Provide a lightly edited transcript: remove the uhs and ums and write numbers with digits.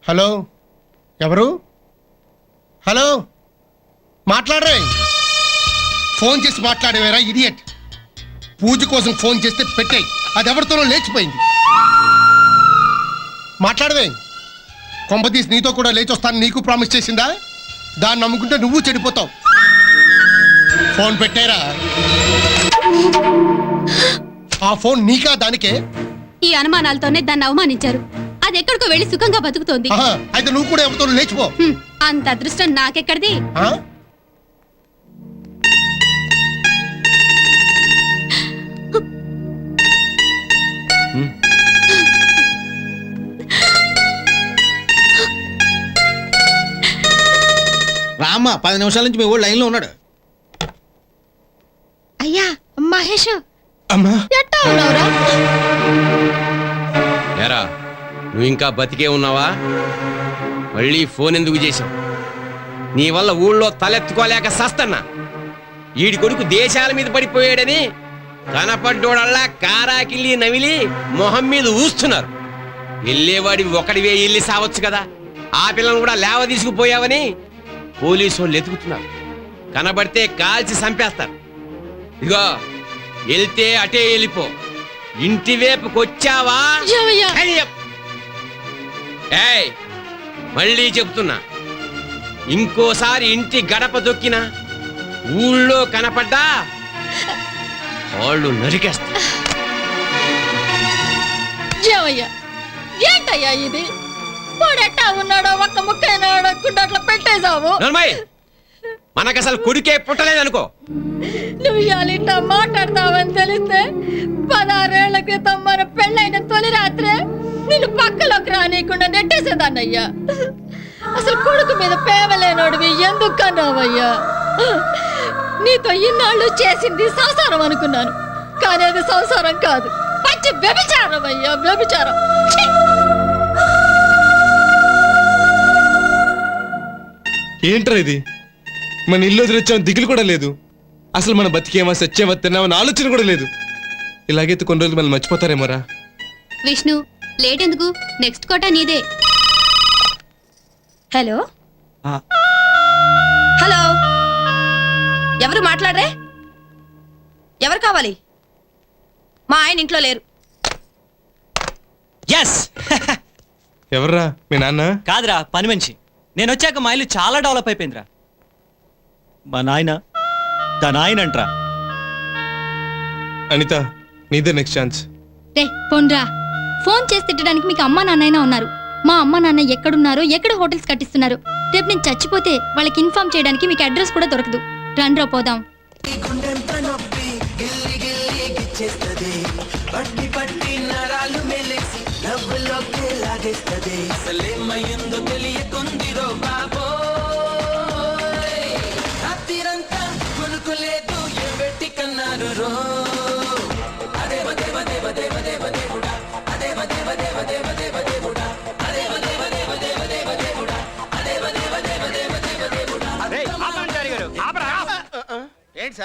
Hello, ఎవరు? Hello, మాట్లాడరే. Phone చేసి మాట్లాడేవేరా idiot. పూజ కోసం ఫోన్ చేస్తే పెట్టాయి, అది ఎవరితోనో లేచిపోయింది. మాట్లాడవే. కొంపతీసి నీతో కూడా లేచి వస్తాను నీకు ప్రామిస్ చేసిందా? దాన్ని నమ్ముకుంటే నువ్వు చెడిపోతావు. ఫోన్ పెట్టారా? ఆ ఫోన్ నీకా దానికే? ఈ అనుమానాలతోనే దాన్ని అవమానించారు. అది ఎక్కడికో వెళ్ళి సుఖంగా బతుకుతోంది. అయితే నువ్వు కూడా ఎవరితో లేచిపో. అంత అదృష్టం నాకెక్కడిది? రామ్మా, 10 నిమిషాల నుంచి మీ ఊళ్ళో లైన్లో ఉన్నాడు. అయ్యా మహేష్, అమ్మా ఎట్టా ఉన్నావురా? ఏరా, నువ్వు ఇంకా బతికే ఉన్నావా? మళ్ళీ ఫోన్ ఎందుకు చేశావు? నీ వల్ల ఊళ్ళో తలెత్తుకోలేక సస్తన్నా. ఈడి కొడుకు దేశాల మీద పడిపోయాడని కనపడ్డోడల్లా కారాకిల్లి నవిలి మొహం మీద ఊస్తున్నారు. వెళ్ళేవాడి ఒకడివే వెళ్ళి సావచ్చు కదా. ఆ పిల్లను కూడా లేవ తీసుకుపోయావని పోలీసు వాళ్ళు ఎతుకుతున్నారు. కనబడితే కాల్చి చంపేస్తారు. ఇదిగో, వెళ్తే అటే వెళ్ళిపో. ఇంటి వైపుకొచ్చావా? ఏయ్, మళ్ళీ చెప్తున్నా, ఇంకోసారి ఇంటి గడప దొక్కినా ఊళ్ళో కనపడ్డా వాళ్ళు నరికేస్తా. ఏంటయ్యా ఇది? వాడెట్టా ఉన్నాడో ఒక్క ముక్కైనా అడగకుండా అట్లా పెట్టేశావు. మనకు అసలు కొడుకే పుట్టలేదనుకో. నువ్వు ఇట్లా మాట్లాడతావని తెలిస్తే 16 ఏళ్ల క్రితం మన పెళ్ళైన తొలి రాత్రే నిన్ను పక్కలోకి రానియకుండా నెట్టేసేదాన్నయ్యా. అసలు కొడుకు మీద పేవలేనోడివి ఎందుకు కన్నావయ్యా? నీతో ఇన్నాళ్ళు చేసింది సంసారం అనుకున్నాను, కానీ అది సంసారం కాదు, పచ్చి వ్యభిచారం అయ్యా, వ్యభిచారం. ఏంట్రా ఇది? మన ఇల్లు వదిలిచ్చామని దిగులు కూడా లేదు. అసలు మన బతికేమో సచ్చేమో తిన్నామని ఆలోచన కూడా లేదు. ఇలాగైతే కొన్ని రోజులు మళ్ళీ మర్చిపోతారేమోరా. విష్ణు, లేట్ ఎందుకు? నెక్స్ట్ కోట నీదే. హలో హలో, ఎవరు మాట్లాడరే? ఎవరు కావాలి? మా ఆయన ఇంట్లో లేరు. ఎవర్రా? మీ నాన్న? కాదురా, పని మనిషి. నేను వచ్చాక మా ఇల్లు చాలా డెవలప్ అయిపోయిందిరా. మా నాయన దాని ఆయన అంట్రా. అనిత, నీదే నెక్స్ట్ ఛాన్స్. రే పోన్రా, ఫోన్ చేసి తిట్టడానికి మీకు అమ్మా నాన్నైనా ఉన్నారు. మా అమ్మ నాన్న ఎక్కడున్నారో, ఎక్కడ హోటల్స్ కట్టిస్తున్నారు, రేపు నేను చచ్చిపోతే వాళ్ళకి ఇన్ఫార్మ్ చేయడానికి మీకు అడ్రస్ కూడా దొరకదు. రండ్రా పోదాం. రాత్రిరంతా కొనుకోలేదు, ఏ వెట్టి కన్నారు రో.